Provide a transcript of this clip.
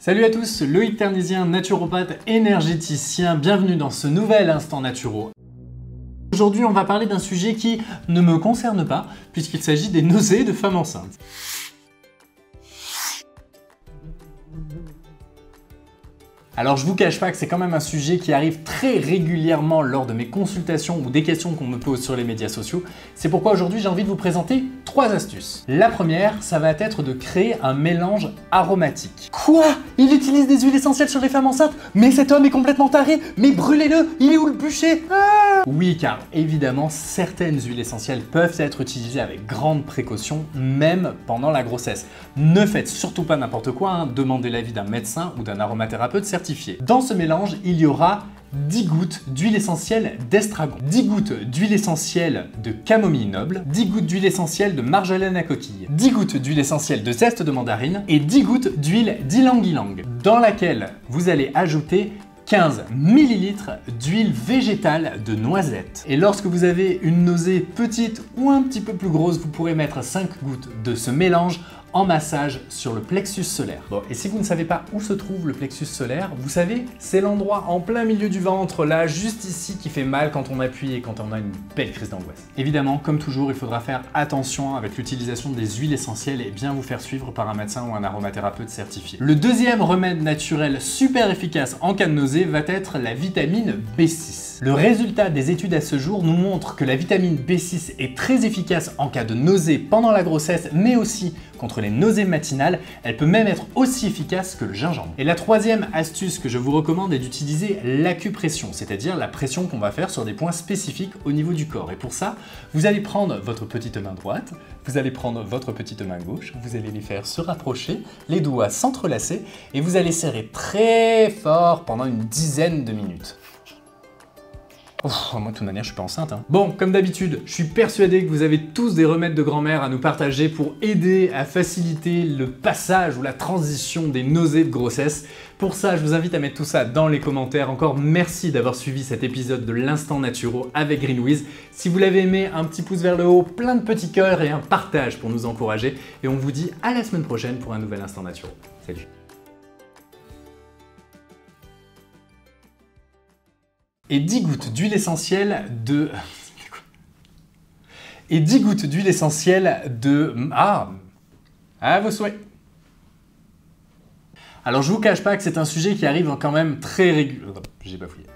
Salut à tous, Loïc Ternisien, naturopathe énergéticien, bienvenue dans ce nouvel Instant Naturo. Aujourd'hui, on va parler d'un sujet qui ne me concerne pas, puisqu'il s'agit des nausées de femmes enceintes. Alors je vous cache pas que c'est quand même un sujet qui arrive très régulièrement lors de mes consultations ou des questions qu'on me pose sur les médias sociaux. C'est pourquoi aujourd'hui j'ai envie de vous présenter 3 astuces. La première, ça va être de créer un mélange aromatique. Quoi? Il utilise des huiles essentielles sur les femmes enceintes? Mais cet homme est complètement taré! Mais brûlez-le! Il est où le bûcher? Oui, car évidemment, certaines huiles essentielles peuvent être utilisées avec grande précaution, même pendant la grossesse. Ne faites surtout pas n'importe quoi, hein. Demandez l'avis d'un médecin ou d'un aromathérapeute certifié. Dans ce mélange, il y aura 10 gouttes d'huile essentielle d'estragon, 10 gouttes d'huile essentielle de camomille noble, 10 gouttes d'huile essentielle de marjolaine à coquille, 10 gouttes d'huile essentielle de zeste de mandarine et 10 gouttes d'huile d'ylang-ylang, dans laquelle vous allez ajouter 15 ml d'huile végétale de noisette. Et lorsque vous avez une nausée petite ou un petit peu plus grosse, vous pourrez mettre 5 gouttes de ce mélange en massage sur le plexus solaire. Bon, et si vous ne savez pas où se trouve le plexus solaire, vous savez, c'est l'endroit en plein milieu du ventre, là, juste ici, qui fait mal quand on appuie et quand on a une belle crise d'angoisse. Évidemment, comme toujours, il faudra faire attention avec l'utilisation des huiles essentielles et bien vous faire suivre par un médecin ou un aromathérapeute certifié. Le deuxième remède naturel super efficace en cas de nausée va être la vitamine B6. Le résultat des études à ce jour nous montre que la vitamine B6 est très efficace en cas de nausée pendant la grossesse, mais aussi contre les nausées matinales. Elle peut même être aussi efficace que le gingembre. Et la troisième astuce que je vous recommande est d'utiliser l'acupression, c'est-à-dire la pression qu'on va faire sur des points spécifiques au niveau du corps. Et pour ça, vous allez prendre votre petite main droite, vous allez prendre votre petite main gauche, vous allez les faire se rapprocher, les doigts s'entrelacer et vous allez serrer très fort pendant une dizaine de minutes. Moi de toute manière je suis pas enceinte hein. Bon, comme d'habitude, je suis persuadé que vous avez tous des remèdes de grand-mère à nous partager pour aider à faciliter le passage ou la transition des nausées de grossesse. Pour ça, je vous invite à mettre tout ça dans les commentaires. Encore merci d'avoir suivi cet épisode de l'Instant Naturo avec GreenWiz. Si vous l'avez aimé, un petit pouce vers le haut, plein de petits cœurs et un partage pour nous encourager. Et on vous dit à la semaine prochaine pour un nouvel Instant Naturo. Salut! Et 10 gouttes d'huile essentielle de... Et 10 gouttes d'huile essentielle de... à vos souhaits. Alors je vous cache pas que c'est un sujet qui arrive quand même très régulièrement... J'ai bafouillé.